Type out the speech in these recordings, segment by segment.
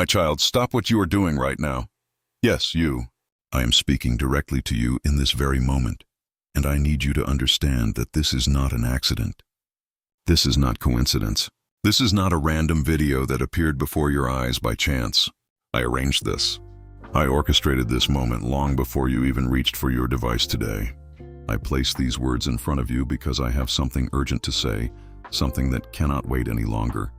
My child, stop what you are doing right now. Yes, you. I am speaking directly to you in this very moment, and I need you to understand that this is not an accident. This is not coincidence. This is not a random video that appeared before your eyes by chance. I arranged this. I orchestrated this moment long before you even reached for your device today. I placed these words in front of you because I have something urgent to say, something that cannot wait any longer.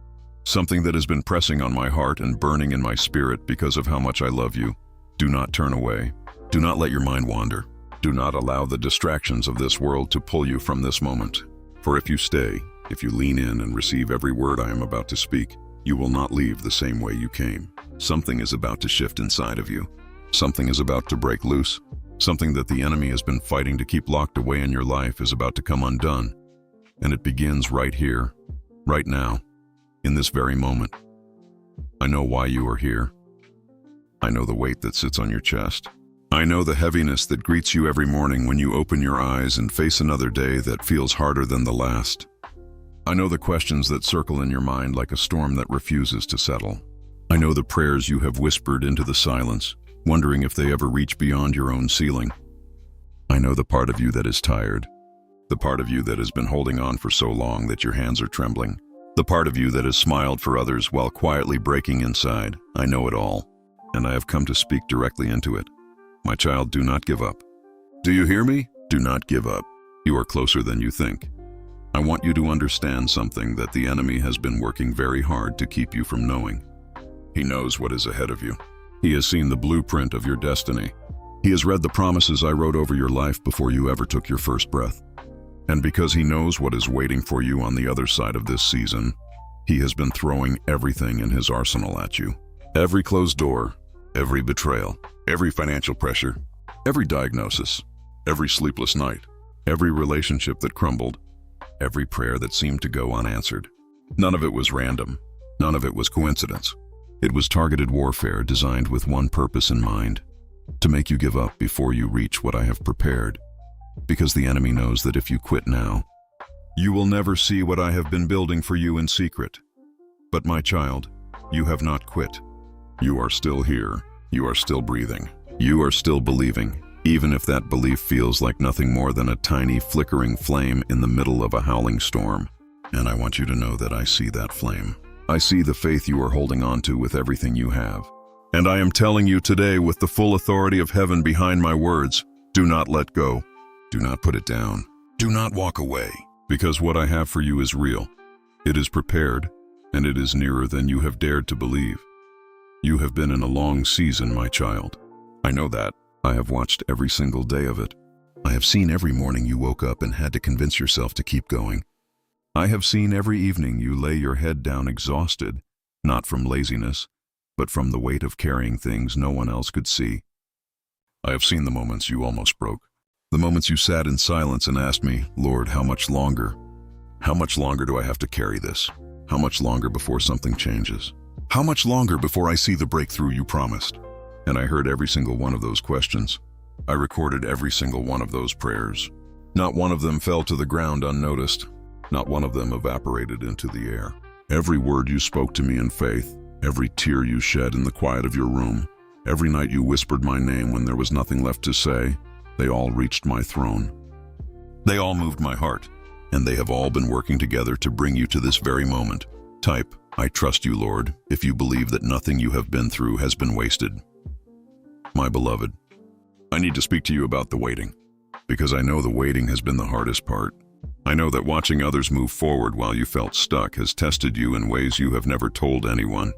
Something that has been pressing on my heart and burning in my spirit because of how much I love you. Do not turn away. Do not let your mind wander. Do not allow the distractions of this world to pull you from this moment. For if you stay, if you lean in and receive every word I am about to speak, you will not leave the same way you came. Something is about to shift inside of you. Something is about to break loose. Something that the enemy has been fighting to keep locked away in your life is about to come undone. And it begins right here, right now, in this very moment. I know why you are here. I know the weight that sits on your chest. I know the heaviness that greets you every morning when you open your eyes and face another day that feels harder than the last. I know the questions that circle in your mind like a storm that refuses to settle. I know the prayers you have whispered into the silence, wondering if they ever reach beyond your own ceiling. I know the part of you that is tired, the part of you that has been holding on for so long that your hands are trembling, the part of you that has smiled for others while quietly breaking inside. I know it all, and I have come to speak directly into it. My child, do not give up. Do you hear me? Do not give up. You are closer than you think. I want you to understand something that the enemy has been working very hard to keep you from knowing. He knows what is ahead of you. He has seen the blueprint of your destiny. He has read the promises I wrote over your life before you ever took your first breath. And because he knows what is waiting for you on the other side of this season, he has been throwing everything in his arsenal at you. Every closed door, every betrayal, every financial pressure, every diagnosis, every sleepless night, every relationship that crumbled, every prayer that seemed to go unanswered. None of it was random. None of it was coincidence. It was targeted warfare designed with one purpose in mind: to make you give up before you reach what I have prepared. Because the enemy knows that if you quit now, you will never see what I have been building for you in secret. But my child, you have not quit. You are still here. You are still breathing. You are still believing, even if that belief feels like nothing more than a tiny flickering flame in the middle of a howling storm. And I want you to know that I see that flame. I see the faith you are holding on to with everything you have. And I am telling you today with the full authority of heaven behind my words, do not let go. Do not put it down. Do not walk away. Because what I have for you is real. It is prepared, and it is nearer than you have dared to believe. You have been in a long season, my child. I know that. I have watched every single day of it. I have seen every morning you woke up and had to convince yourself to keep going. I have seen every evening you lay your head down exhausted, not from laziness, but from the weight of carrying things no one else could see. I have seen the moments you almost broke. The moments you sat in silence and asked me, Lord, how much longer? How much longer do I have to carry this? How much longer before something changes? How much longer before I see the breakthrough you promised? And I heard every single one of those questions. I recorded every single one of those prayers. Not one of them fell to the ground unnoticed. Not one of them evaporated into the air. Every word you spoke to me in faith, every tear you shed in the quiet of your room, every night you whispered my name when there was nothing left to say, they all reached my throne. They all moved my heart, and they have all been working together to bring you to this very moment. Type, I trust you, Lord, if you believe that nothing you have been through has been wasted. My beloved, I need to speak to you about the waiting, because I know the waiting has been the hardest part. I know that watching others move forward while you felt stuck has tested you in ways you have never told anyone.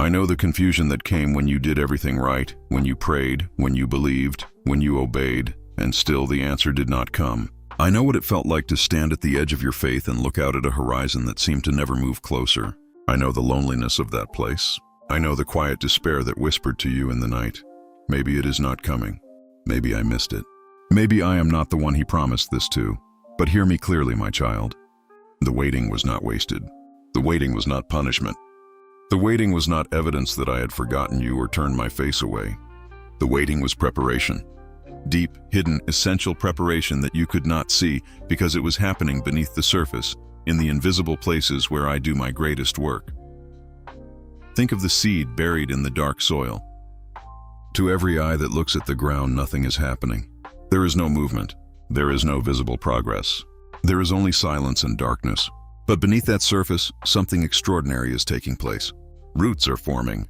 I know the confusion that came when you did everything right, when you prayed, when you believed, when you obeyed, and still the answer did not come. I know what it felt like to stand at the edge of your faith and look out at a horizon that seemed to never move closer. I know the loneliness of that place. I know the quiet despair that whispered to you in the night, maybe it is not coming. Maybe I missed it. Maybe I am not the one he promised this to. But hear me clearly, my child. The waiting was not wasted. The waiting was not punishment. The waiting was not evidence that I had forgotten you or turned my face away. The waiting was preparation. Deep, hidden, essential preparation that you could not see because it was happening beneath the surface, in the invisible places where I do my greatest work. Think of the seed buried in the dark soil. To every eye that looks at the ground, nothing is happening. There is no movement. There is no visible progress. There is only silence and darkness. But beneath that surface, something extraordinary is taking place. Roots are forming.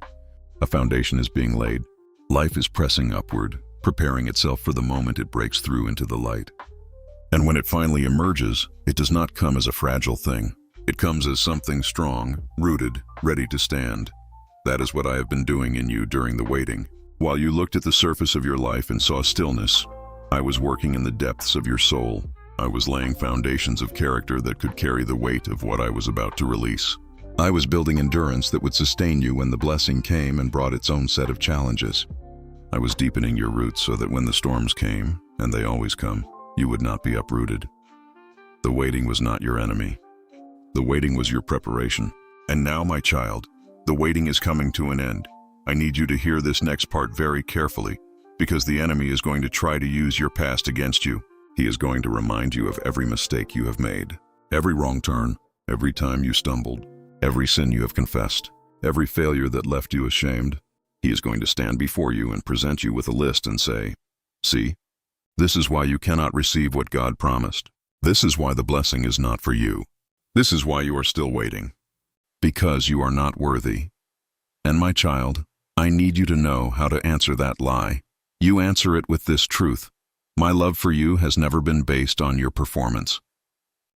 A foundation is being laid. Life is pressing upward, preparing itself for the moment it breaks through into the light. And when it finally emerges, it does not come as a fragile thing. It comes as something strong, rooted, ready to stand. That is what I have been doing in you during the waiting. While you looked at the surface of your life and saw stillness, I was working in the depths of your soul. I was laying foundations of character that could carry the weight of what I was about to release. I was building endurance that would sustain you when the blessing came and brought its own set of challenges. I was deepening your roots so that when the storms came, and they always come, you would not be uprooted. The waiting was not your enemy. The waiting was your preparation. And now, my child, the waiting is coming to an end. I need you to hear this next part very carefully, because the enemy is going to try to use your past against you. He is going to remind you of every mistake you have made, every wrong turn, every time you stumbled, every sin you have confessed, every failure that left you ashamed. He is going to stand before you and present you with a list and say, "See, this is why you cannot receive what God promised. This is why the blessing is not for you. This is why you are still waiting. Because you are not worthy." And my child, I need you to know how to answer that lie. You answer it with this truth. My love for you has never been based on your performance.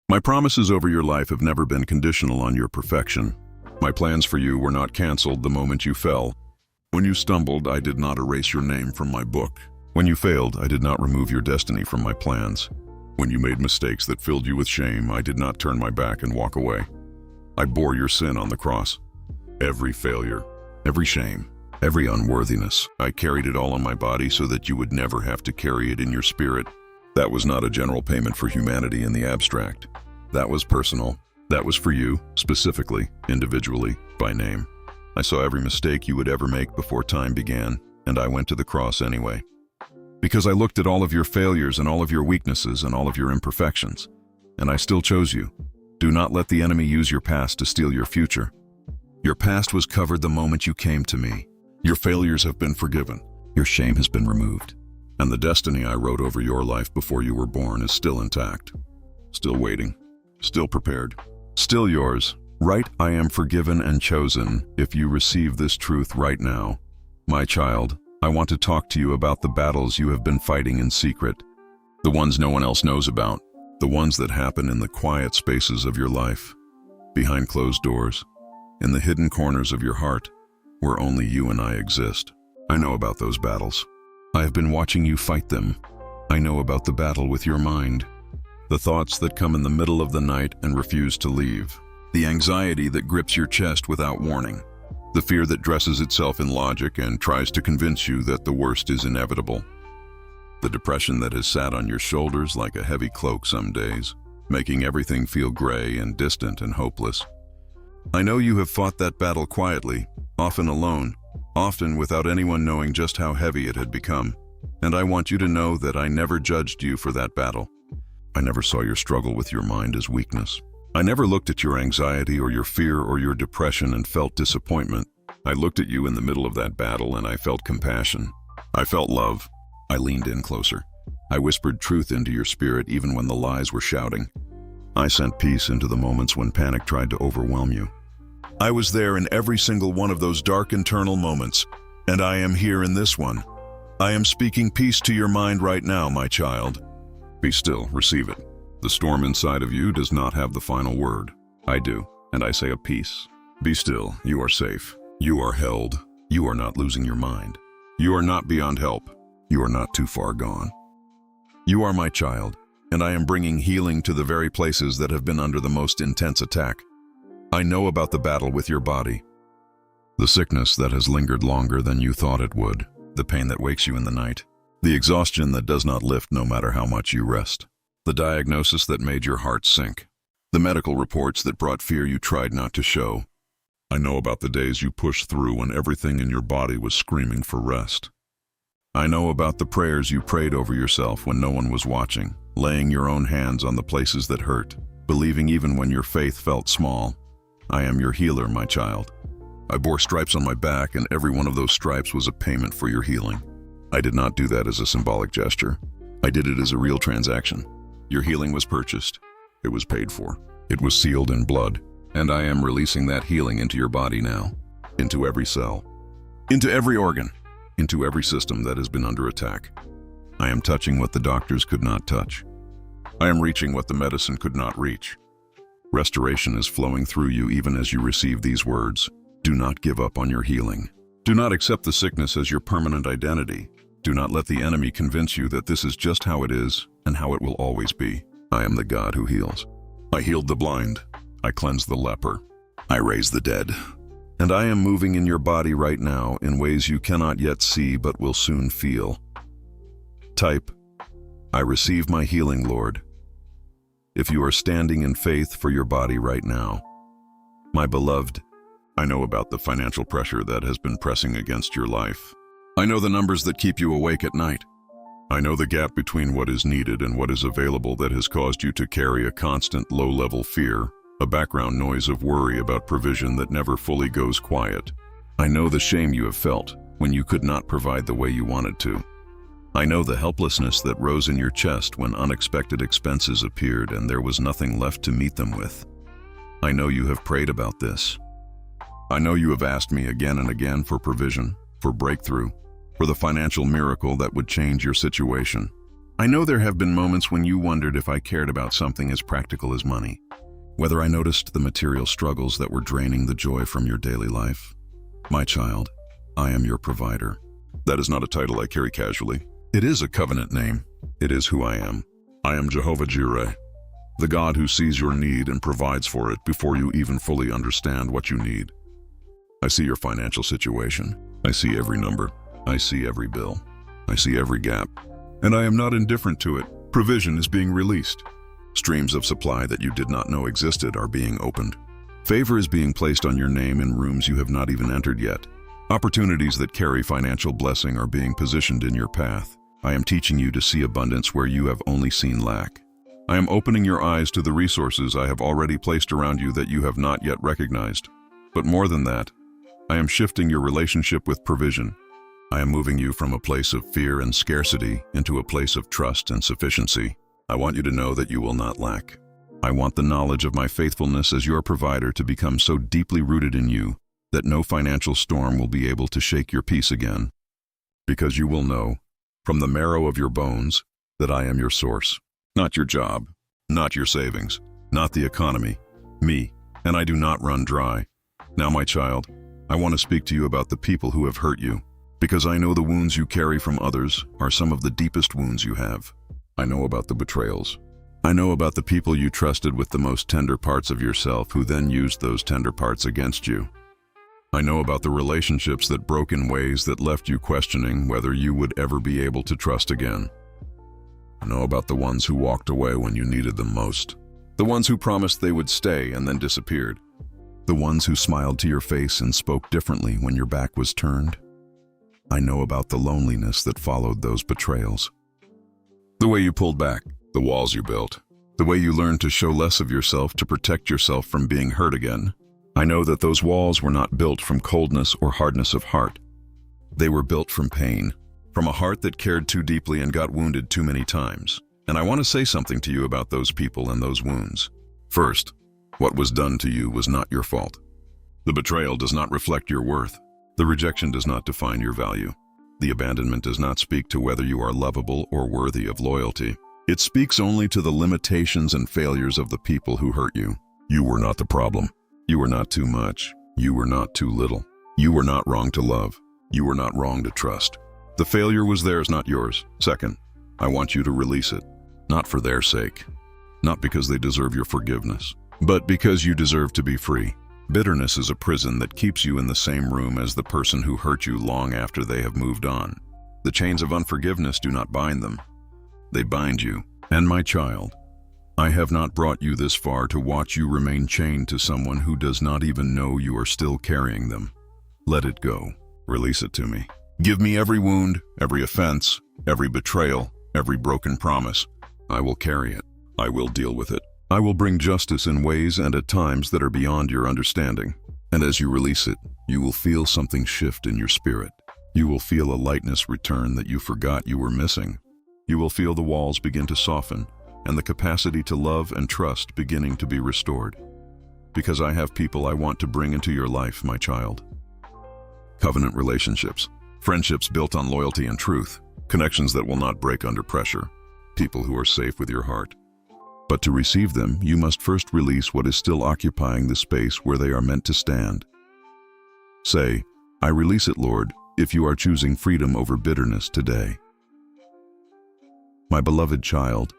My promises over your life have never been conditional on your perfection. My plans for you were not canceled the moment you fell. When you stumbled, I did not erase your name from my book. When you failed, I did not remove your destiny from my plans. When you made mistakes that filled you with shame, I did not turn my back and walk away. I bore your sin on the cross. Every failure, every shame, every unworthiness, I carried it all on my body so that you would never have to carry it in your spirit. That was not a general payment for humanity in the abstract. That was personal. That was for you, specifically, individually, by name. I saw every mistake you would ever make before time began, and I went to the cross anyway. Because I looked at all of your failures and all of your weaknesses and all of your imperfections, and I still chose you. Do not let the enemy use your past to steal your future. Your past was covered the moment you came to me. Your failures have been forgiven. Your shame has been removed. And the destiny I wrote over your life before you were born is still intact. Still waiting. Still prepared. Still yours. Right, I am forgiven and chosen if you receive this truth right now. My child, I want to talk to you about the battles you have been fighting in secret. The ones no one else knows about. The ones that happen in the quiet spaces of your life. Behind closed doors. In the hidden corners of your heart, where only you and I exist. I know about those battles. I have been watching you fight them. I know about the battle with your mind. The thoughts that come in the middle of the night and refuse to leave. The anxiety that grips your chest without warning. The fear that dresses itself in logic and tries to convince you that the worst is inevitable. The depression that has sat on your shoulders like a heavy cloak some days, making everything feel gray and distant and hopeless. I know you have fought that battle quietly, often alone, often without anyone knowing just how heavy it had become. And I want you to know that I never judged you for that battle. I never saw your struggle with your mind as weakness. I never looked at your anxiety or your fear or your depression and felt disappointment. I looked at you in the middle of that battle and I felt compassion. I felt love. I leaned in closer. I whispered truth into your spirit even when the lies were shouting. I sent peace into the moments when panic tried to overwhelm you. I was there in every single one of those dark internal moments, and I am here in this one. I am speaking peace to your mind right now, my child. Be still, receive it. The storm inside of you does not have the final word. I do, and I say a peace. Be still, you are safe. You are held. You are not losing your mind. You are not beyond help. You are not too far gone. You are my child, and I am bringing healing to the very places that have been under the most intense attack. I know about the battle with your body. The sickness that has lingered longer than you thought it would. The pain that wakes you in the night. The exhaustion that does not lift no matter how much you rest. The diagnosis that made your heart sink. The medical reports that brought fear you tried not to show. I know about the days you pushed through when everything in your body was screaming for rest. I know about the prayers you prayed over yourself when no one was watching, laying your own hands on the places that hurt, believing even when your faith felt small. I am your healer, my child. I bore stripes on my back, and every one of those stripes was a payment for your healing. I did not do that as a symbolic gesture. I did it as a real transaction. Your healing was purchased. It was paid for. It was sealed in blood. And I am releasing that healing into your body now, into every cell, into every organ, into every system that has been under attack. I am touching what the doctors could not touch. I am reaching what the medicine could not reach. Restoration is flowing through you even as you receive these words. Do not give up on your healing. Do not accept the sickness as your permanent identity. Do not let the enemy convince you that this is just how it is and how it will always be. I am the God who heals. I healed the blind. I cleansed the leper. I raised the dead. And I am moving in your body right now in ways you cannot yet see but will soon feel. Type, I receive my healing, Lord. If you are standing in faith for your body right now, my beloved, I know about the financial pressure that has been pressing against your life. I know the numbers that keep you awake at night. I know the gap between what is needed and what is available that has caused you to carry a constant low-level fear, a background noise of worry about provision that never fully goes quiet. I know the shame you have felt when you could not provide the way you wanted to. I know the helplessness that rose in your chest when unexpected expenses appeared and there was nothing left to meet them with. I know you have prayed about this. I know you have asked me again and again for provision, for breakthrough, for the financial miracle that would change your situation. I know there have been moments when you wondered if I cared about something as practical as money, whether I noticed the material struggles that were draining the joy from your daily life. My child, I am your provider. That is not a title I carry casually. It is a covenant name. It is who I am. I am Jehovah Jireh, the God who sees your need and provides for it before you even fully understand what you need. I see your financial situation. I see every number. I see every bill. I see every gap. And I am not indifferent to it. Provision is being released. Streams of supply that you did not know existed are being opened. Favor is being placed on your name in rooms you have not even entered yet. Opportunities that carry financial blessing are being positioned in your path. I am teaching you to see abundance where you have only seen lack. I am opening your eyes to the resources I have already placed around you that you have not yet recognized. But more than that, I am shifting your relationship with provision. I am moving you from a place of fear and scarcity into a place of trust and sufficiency. I want you to know that you will not lack. I want the knowledge of my faithfulness as your provider to become so deeply rooted in you that no financial storm will be able to shake your peace again. Because you will know, from the marrow of your bones, that I am your source. Not your job, not your savings, not the economy, me, and I do not run dry. Now, my child, I want to speak to you about the people who have hurt you, because I know the wounds you carry from others are some of the deepest wounds you have. I know about the betrayals. I know about the people you trusted with the most tender parts of yourself who then used those tender parts against you. I know about the relationships that broke in ways that left you questioning whether you would ever be able to trust again. I know about the ones who walked away when you needed them most. The ones who promised they would stay and then disappeared. The ones who smiled to your face and spoke differently when your back was turned. I know about the loneliness that followed those betrayals. The way you pulled back, the walls you built, the way you learned to show less of yourself to protect yourself from being hurt again. I know that those walls were not built from coldness or hardness of heart. They were built from pain, from a heart that cared too deeply and got wounded too many times. And I want to say something to you about those people and those wounds. First, what was done to you was not your fault. The betrayal does not reflect your worth. The rejection does not define your value. The abandonment does not speak to whether you are lovable or worthy of loyalty. It speaks only to the limitations and failures of the people who hurt you. You were not the problem. You were not too much. You were not too little. You were not wrong to love. You were not wrong to trust. The failure was theirs, not yours. Second, I want you to release it, not for their sake, not because they deserve your forgiveness, but because you deserve to be free. Bitterness is a prison that keeps you in the same room as the person who hurt you long after they have moved on. The chains of unforgiveness do not bind them. They bind you. And my child, I have not brought you this far to watch you remain chained to someone who does not even know you are still carrying them. Let it go. Release it to me. Give me every wound, every offense, every betrayal, every broken promise. I will carry it. I will deal with it. I will bring justice in ways and at times that are beyond your understanding. And as you release it, you will feel something shift in your spirit. You will feel a lightness return that you forgot you were missing. You will feel the walls begin to soften and the capacity to love and trust beginning to be restored. Because I have people I want to bring into your life, my child. Covenant relationships, friendships built on loyalty and truth, connections that will not break under pressure, people who are safe with your heart. But to receive them, you must first release what is still occupying the space where they are meant to stand. Say, I release it, Lord, if you are choosing freedom over bitterness today. My beloved child,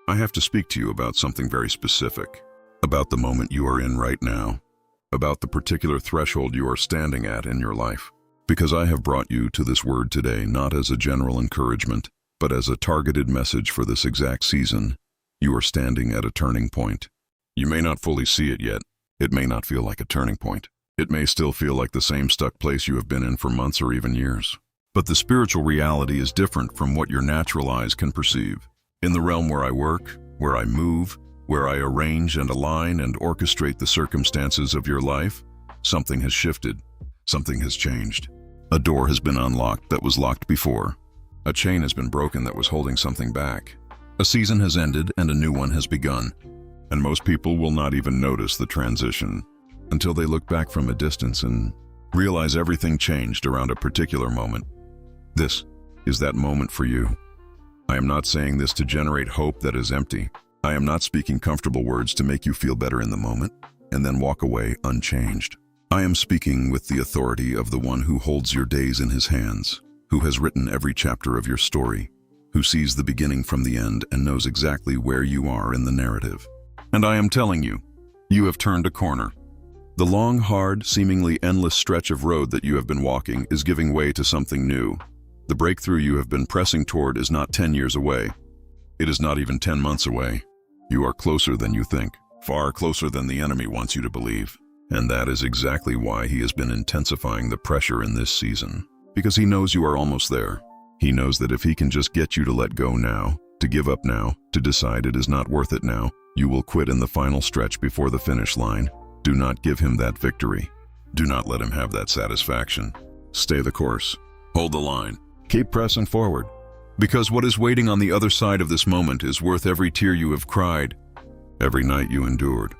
I have to speak to you about something very specific, about the moment you are in right now, about the particular threshold you are standing at in your life, because I have brought you to this word today not as a general encouragement, but as a targeted message for this exact season. You are standing at a turning point. You may not fully see it yet. It may not feel like a turning point. It may still feel like the same stuck place you have been in for months or even years. But the spiritual reality is different from what your natural eyes can perceive. In the realm where I work, where I move, where I arrange and align and orchestrate the circumstances of your life, something has shifted. Something has changed. A door has been unlocked that was locked before. A chain has been broken that was holding something back. A season has ended and a new one has begun. And most people will not even notice the transition until they look back from a distance and realize everything changed around a particular moment. This is that moment for you. I am not saying this to generate hope that is empty. I am not speaking comfortable words to make you feel better in the moment and then walk away unchanged. I am speaking with the authority of the one who holds your days in his hands, who has written every chapter of your story, who sees the beginning from the end and knows exactly where you are in the narrative. And I am telling you, you have turned a corner. The long, hard, seemingly endless stretch of road that you have been walking is giving way to something new. The breakthrough you have been pressing toward is not 10 years away. It is not even 10 months away. You are closer than you think, far closer than the enemy wants you to believe. And that is exactly why he has been intensifying the pressure in this season. Because he knows you are almost there. He knows that if he can just get you to let go now, to give up now, to decide it is not worth it now, you will quit in the final stretch before the finish line. Do not give him that victory. Do not let him have that satisfaction. Stay the course. Hold the line. Keep pressing forward. Because what is waiting on the other side of this moment is worth every tear you have cried, every night you endured,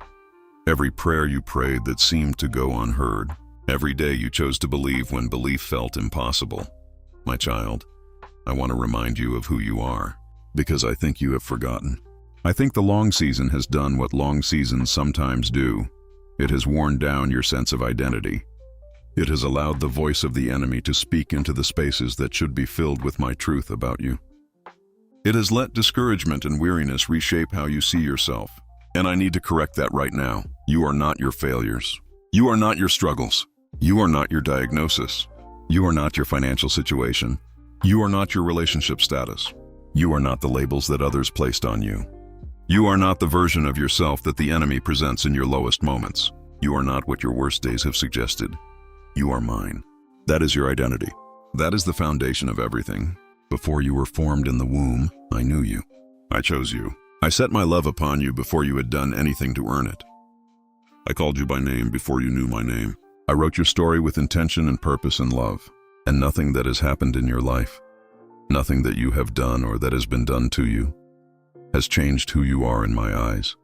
every prayer you prayed that seemed to go unheard, every day you chose to believe when belief felt impossible. My child, I want to remind you of who you are, because I think you have forgotten. I think the long season has done what long seasons sometimes do. It has worn down your sense of identity. It has allowed the voice of the enemy to speak into the spaces that should be filled with my truth about you. It has let discouragement and weariness reshape how you see yourself. And I need to correct that right now. You are not your failures. You are not your struggles. You are not your diagnosis. You are not your financial situation. You are not your relationship status. You are not the labels that others placed on you. You are not the version of yourself that the enemy presents in your lowest moments. You are not what your worst days have suggested. You are mine. That is your identity. That is the foundation of everything. Before you were formed in the womb, I knew you. I chose you. I set my love upon you before you had done anything to earn it. I called you by name before you knew my name. I wrote your story with intention and purpose and love. And nothing that has happened in your life, nothing that you have done or that has been done to you, has changed who you are in my eyes.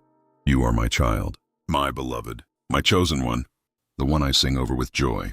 You are my child, my beloved, my chosen one, the one I sing over with joy,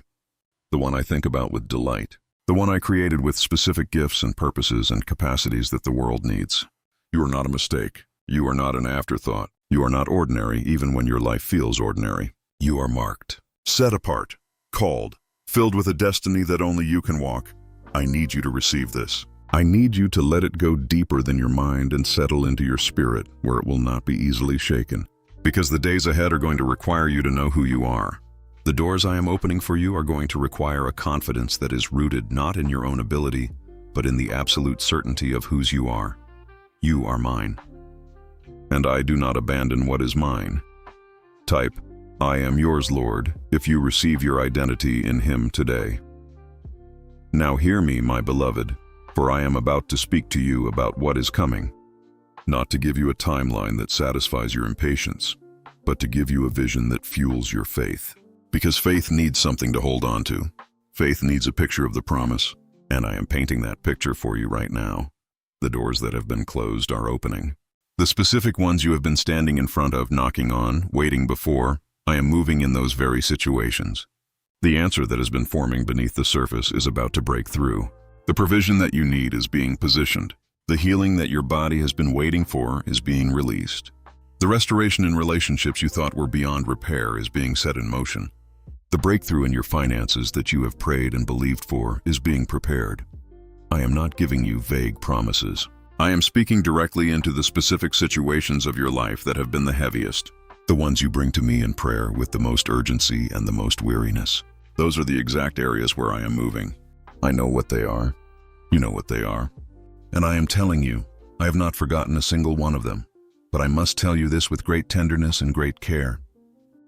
the one I think about with delight, the one I created with specific gifts and purposes and capacities that the world needs. You are not a mistake. You are not an afterthought. You are not ordinary even when your life feels ordinary. You are marked, set apart, called, filled with a destiny that only you can walk. I need you to receive this. I need you to let it go deeper than your mind and settle into your spirit where it will not be easily shaken. Because the days ahead are going to require you to know who you are. The doors I am opening for you are going to require a confidence that is rooted not in your own ability, but in the absolute certainty of whose you are. You are mine. And I do not abandon what is mine. Type, I am yours, Lord, if you receive your identity in Him today. Now hear me, my beloved, for I am about to speak to you about what is coming. Not to give you a timeline that satisfies your impatience, but to give you a vision that fuels your faith. Because faith needs something to hold on to. Faith needs a picture of the promise, and I am painting that picture for you right now. The doors that have been closed are opening. The specific ones you have been standing in front of, knocking on, waiting before, I am moving in those very situations. The answer that has been forming beneath the surface is about to break through. The provision that you need is being positioned. The healing that your body has been waiting for is being released. The restoration in relationships you thought were beyond repair is being set in motion. The breakthrough in your finances that you have prayed and believed for is being prepared. I am not giving you vague promises. I am speaking directly into the specific situations of your life that have been the heaviest, the ones you bring to me in prayer with the most urgency and the most weariness. Those are the exact areas where I am moving. I know what they are. You know what they are. And I am telling you, I have not forgotten a single one of them. But I must tell you this with great tenderness and great care.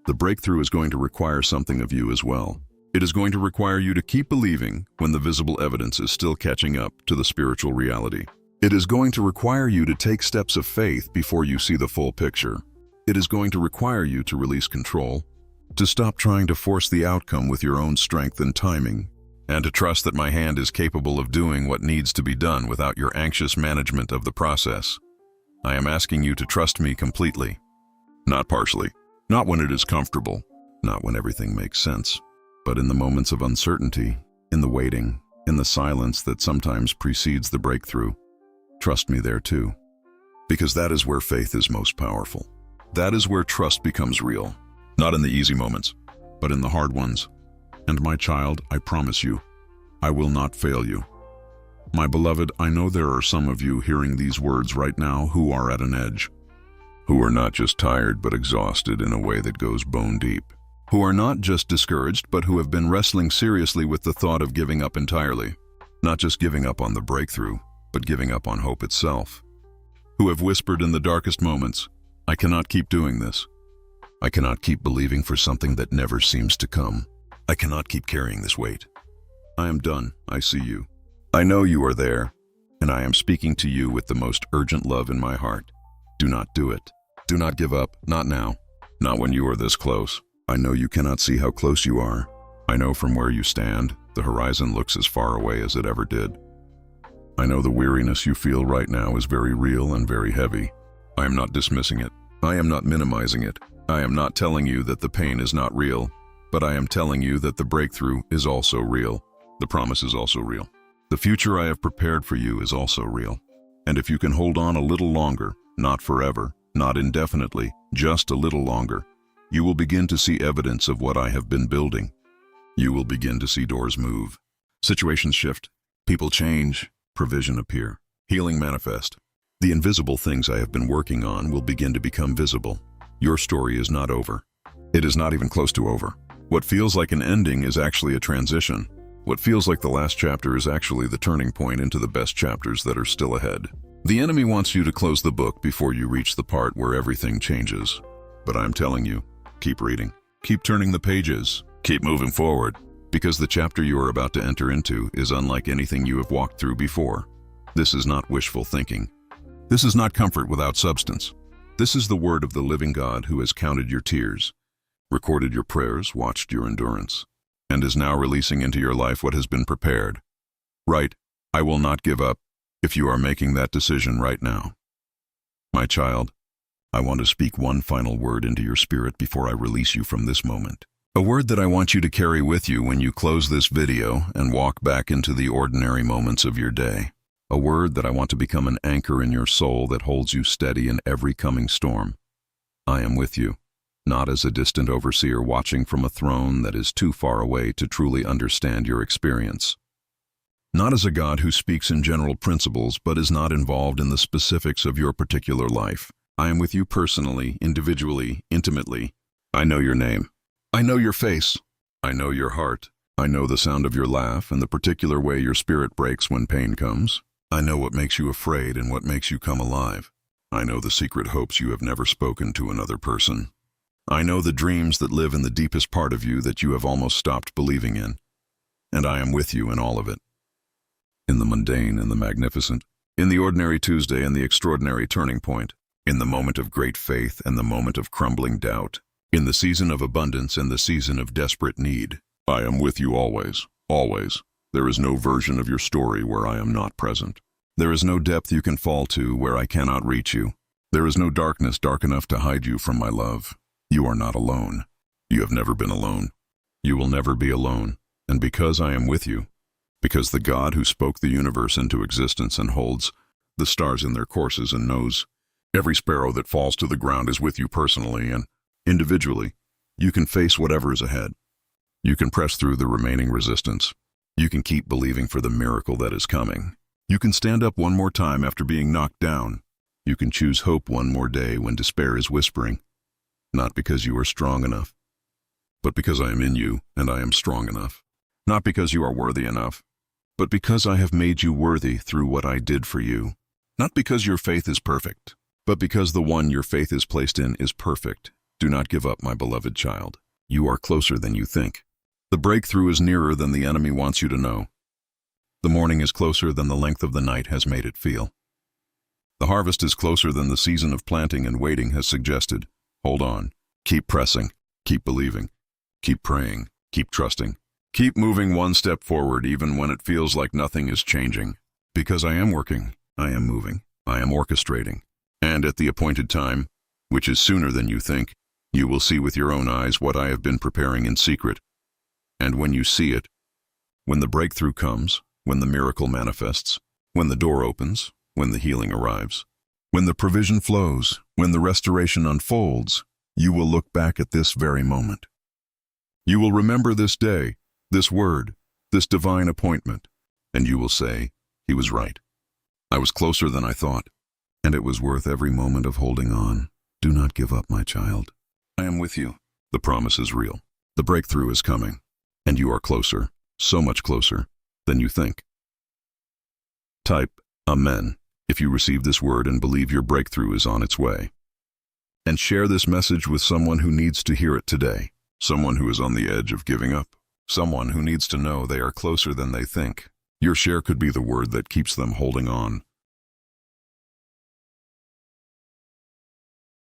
The breakthrough is going to require something of you as well. It is going to require you to keep believing when the visible evidence is still catching up to the spiritual reality. It is going to require you to take steps of faith before you see the full picture. It is going to require you to release control, to stop trying to force the outcome with your own strength and timing, and to trust that my hand is capable of doing what needs to be done without your anxious management of the process. I am asking you to trust me completely, not partially, not when it is comfortable, not when everything makes sense, but in the moments of uncertainty, in the waiting, in the silence that sometimes precedes the breakthrough. Trust me there too, because that is where faith is most powerful. That is where trust becomes real, not in the easy moments, but in the hard ones. And my child, I promise you, I will not fail you. My beloved, I know there are some of you hearing these words right now who are at an edge, who are not just tired but exhausted in a way that goes bone deep, who are not just discouraged but who have been wrestling seriously with the thought of giving up entirely, not just giving up on the breakthrough, but giving up on hope itself, who have whispered in the darkest moments, I cannot keep doing this. I cannot keep believing for something that never seems to come. I cannot keep carrying this weight. I am done. I see you. I know you are there, and I am speaking to you with the most urgent love in my heart. Do not do it. Do not give up. Not now. Not when you are this close. I know you cannot see how close you are. I know from where you stand, the horizon looks as far away as it ever did. I know the weariness you feel right now is very real and very heavy. I am not dismissing it. I am not minimizing it. I am not telling you that the pain is not real, but I am telling you that the breakthrough is also real. The promise is also real. The future I have prepared for you is also real. And if you can hold on a little longer, not forever, not indefinitely, just a little longer, you will begin to see evidence of what I have been building. You will begin to see doors move, situations shift, people change, provision appear, healing manifest. The invisible things I have been working on will begin to become visible. Your story is not over. It is not even close to over. What feels like an ending is actually a transition. What feels like the last chapter is actually the turning point into the best chapters that are still ahead. The enemy wants you to close the book before you reach the part where everything changes. But I'm telling you, keep reading. Keep turning the pages. Keep moving forward. Because the chapter you are about to enter into is unlike anything you have walked through before. This is not wishful thinking. This is not comfort without substance. This is the word of the living God who has counted your tears, recorded your prayers, watched your endurance, and is now releasing into your life what has been prepared. Right, I will not give up if you are making that decision right now. My child, I want to speak one final word into your spirit before I release you from this moment. A word that I want you to carry with you when you close this video and walk back into the ordinary moments of your day. A word that I want to become an anchor in your soul that holds you steady in every coming storm. I am with you, not as a distant overseer watching from a throne that is too far away to truly understand your experience. Not as a God who speaks in general principles but is not involved in the specifics of your particular life. I am with you personally, individually, intimately. I know your name. I know your face. I know your heart. I know the sound of your laugh and the particular way your spirit breaks when pain comes. I know what makes you afraid and what makes you come alive. I know the secret hopes you have never spoken to another person. I know the dreams that live in the deepest part of you that you have almost stopped believing in. And I am with you in all of it. In the mundane and the magnificent, in the ordinary Tuesday and the extraordinary turning point, in the moment of great faith and the moment of crumbling doubt, in the season of abundance and the season of desperate need. I am with you always, always. There is no version of your story where I am not present. There is no depth you can fall to where I cannot reach you. There is no darkness dark enough to hide you from my love. You are not alone. You have never been alone. You will never be alone. And because I am with you, because the God who spoke the universe into existence and holds the stars in their courses and knows every sparrow that falls to the ground is with you personally and individually, you can face whatever is ahead. You can press through the remaining resistance. You can keep believing for the miracle that is coming. You can stand up one more time after being knocked down. You can choose hope one more day when despair is whispering, not because you are strong enough, but because I am in you and I am strong enough. Not because you are worthy enough, but because I have made you worthy through what I did for you. Not because your faith is perfect, but because the one your faith is placed in is perfect. Do not give up, my beloved child. You are closer than you think. The breakthrough is nearer than the enemy wants you to know. The morning is closer than the length of the night has made it feel. The harvest is closer than the season of planting and waiting has suggested. Hold on. Keep pressing. Keep believing. Keep praying. Keep trusting. Keep moving one step forward even when it feels like nothing is changing. Because I am working, I am moving, I am orchestrating. And at the appointed time, which is sooner than you think, you will see with your own eyes what I have been preparing in secret. And when you see it, when the breakthrough comes, when the miracle manifests, when the door opens, when the healing arrives, when the provision flows, when the restoration unfolds, you will look back at this very moment. You will remember this day, this word, this divine appointment, and you will say, he was right. I was closer than I thought, and it was worth every moment of holding on. Do not give up, my child. I am with you. The promise is real. The breakthrough is coming, and you are closer, so much closer than you think. Type Amen if you receive this word and believe your breakthrough is on its way. And share this message with someone who needs to hear it today, someone who is on the edge of giving up, someone who needs to know they are closer than they think. Your share could be the word that keeps them holding on,